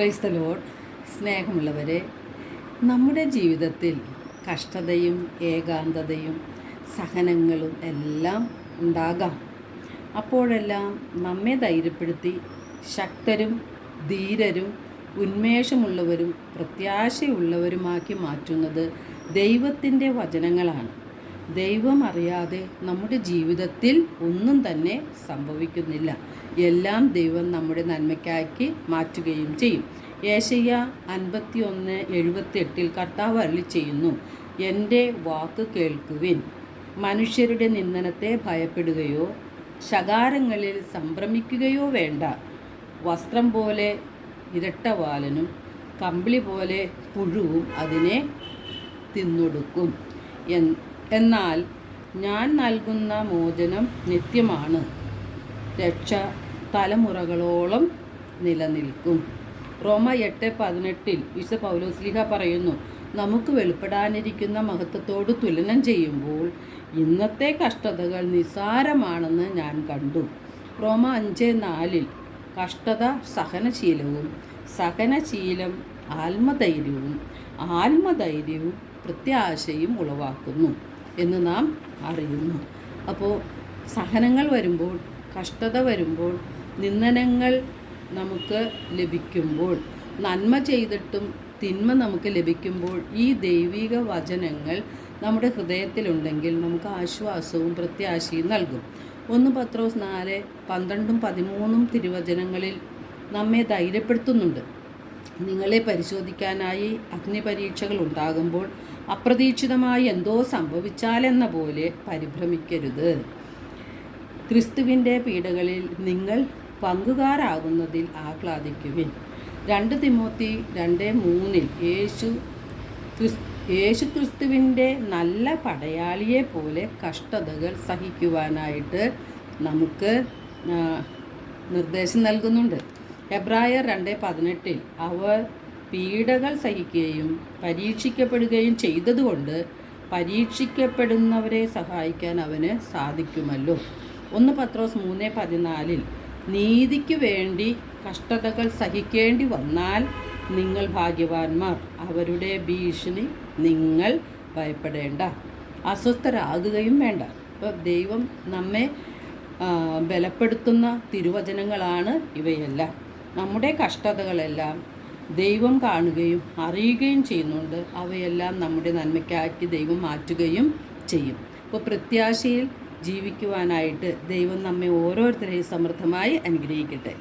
Praise the Lord. സ്നേഹമുള്ളവരെ, നമ്മുടെ ജീവിതത്തിൽ കഷ്ടതയും ഏകാന്തതയും സഹനങ്ങളും എല്ലാം ഉണ്ടാകാം. അപ്പോഴെല്ലാം നമ്മെ ധൈര്യപ്പെടുത്തി ശക്തരും ധീരരും ഉന്മേഷമുള്ളവരും പ്രത്യാശയുള്ളവരുമാക്കി മാറ്റുന്നത് ദൈവത്തിൻ്റെ വചനങ്ങളാണ്. ദൈവം അറിയാതെ നമ്മുടെ ജീവിതത്തിൽ ഒന്നും തന്നെ സംഭവിക്കുന്നില്ല. എല്ലാം ദൈവം നമ്മുടെ നന്മയ്ക്കാക്കി മാറ്റുകയും ചെയ്യും. യേശയ്യ 51:78 കർത്താവ് അരുളിച്ചെയ്യുന്നു, എൻ്റെ വാക്ക് കേൾക്കുവിൻ. മനുഷ്യരുടെ നിന്ദനത്തെ ഭയപ്പെടുകയോ ശകാരങ്ങളിൽ സംഭ്രമിക്കുകയോ വേണ്ട. വസ്ത്രം പോലെ ഇരട്ടവാലനും കമ്പിളി പോലെ പുഴുവും അതിനെ തിന്നൊടുക്കും. എന്നാൽ ഞാൻ നൽകുന്ന മോചനം നിത്യമാണ്, രക്ഷ തലമുറകളോളം നിലനിൽക്കും. റോമ 8:18 വിശുദ്ധ പൗലോസ്ലീഹ പറയുന്നു, നമുക്ക് വെളിപ്പെടാനിരിക്കുന്ന മഹത്വത്തോട് തുലനം ചെയ്യുമ്പോൾ ഇന്നത്തെ കഷ്ടതകൾ നിസ്സാരമാണെന്ന് ഞാൻ കണ്ടു. റോമ 5:4 കഷ്ടത സഹനശീലവും സഹനശീലം ആത്മധൈര്യവും ആത്മധൈര്യവും പ്രത്യാശയും ഉളവാക്കുന്നു എന്ന് നാം അറിയുന്നു. അപ്പോൾ സഹനങ്ങൾ വരുമ്പോൾ, കഷ്ടത വരുമ്പോൾ, നിന്ദനങ്ങൾ നമുക്ക് ലഭിക്കുമ്പോൾ, നന്മ ചെയ്തിട്ടും തിന്മ നമുക്ക് ലഭിക്കുമ്പോൾ ഈ ദൈവിക വചനങ്ങൾ നമ്മുടെ ഹൃദയത്തിലുണ്ടെങ്കിൽ നമുക്ക് ആശ്വാസവും പ്രത്യാശയും നൽകും. 1 പത്രോസ് 4:12-13 തിരുവചനങ്ങളിൽ നമ്മെ ധൈര്യപ്പെടുത്തുന്നുണ്ട്. നിങ്ങളെ പരിശോധിക്കാനായി അഗ്നിപരീക്ഷകൾ ഉണ്ടാകുമ്പോൾ അപ്രതീക്ഷിതമായി എന്തോ സംഭവിച്ചാലെന്ന പോലെ പരിഭ്രമിക്കരുത്. ക്രിസ്തുവിൻ്റെ പീഡകളിൽ നിങ്ങൾ പങ്കുകാരാകുന്നതിൽ ആഹ്ലാദിക്കുവിൻ. 2 തിമോത്തി 2:3 യേശു ക്രിസ്തുവിൻ്റെ നല്ല പടയാളിയെ പോലെ കഷ്ടതകൾ സഹിക്കുവാനായിട്ട് നമുക്ക് നിർദ്ദേശം നൽകുന്നുണ്ട്. എബ്രായർ 2:18 അവർ പീഡകൾ സഹിക്കുകയും പരീക്ഷിക്കപ്പെടുകയും ചെയ്തതുകൊണ്ട് പരീക്ഷിക്കപ്പെടുന്നവരെ സഹായിക്കാൻ അവന് സാധിക്കുമല്ലോ. 1 പത്രോസ് 3:14 നീതിക്ക് വേണ്ടി കഷ്ടതകൾ സഹിക്കേണ്ടി വന്നാൽ നിങ്ങൾ ഭാഗ്യവാന്മാർ. അവരുടെ ഭീഷണി നിങ്ങൾ ഭയപ്പെടേണ്ട, അസ്വസ്ഥരാകുകയും വേണ്ട. അപ്പോൾ ദൈവം നമ്മെ ബലപ്പെടുത്തുന്ന തിരുവചനങ്ങളാണ് ഇവയെല്ലാം. നമ്മുടെ കഷ്ടതകളെല്ലാം ദൈവം കാണുകയും അറിയുകയും ചെയ്യുന്നുണ്ട്. അവയെല്ലാം നമ്മുടെ നന്മയ്ക്കാക്കി ദൈവം മാറ്റുകയും ചെയ്യും. അപ്പോൾ പ്രത്യാശയിൽ ജീവിക്കുവാനായിട്ട് ദൈവം നമ്മെ ഓരോരുത്തരെയും സമൃദ്ധമായി അനുഗ്രഹിക്കട്ടെ.